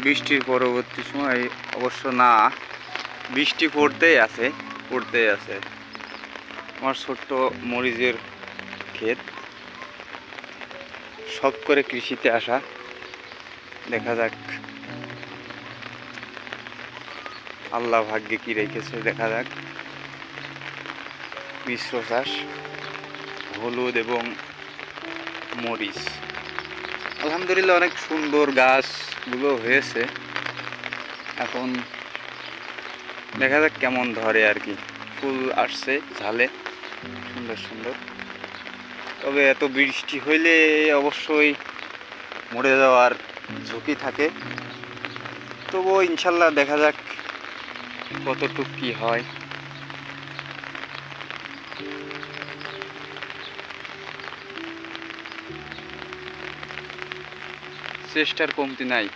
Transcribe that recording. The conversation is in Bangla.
বৃষ্টির পরবর্তী সময় অবশ্য না, বৃষ্টি পড়তেই আছে। আমার ছোট্ট মরিচের ক্ষেত, শখ করে কৃষিতে আসা। দেখা যাক আল্লাহ ভাগ্যে কি রেখেছে, দেখা যাক। মিশ্র চাষ, হলুদ এবং মরিচ। আলহামদুলিল্লাহ অনেক সুন্দর গাছগুলো হয়েছে। এখন দেখা যাক কেমন ধরে আর কি। ফুল আসছে ঝালে সুন্দর সুন্দর। তবে এত বৃষ্টি হইলে অবশ্যই মরে যাওয়ার ঝুঁকি থাকে। তবুও ইনশাল্লাহ দেখা যাক কতটুক কি হয়। চেষ্টার কমতি নাই।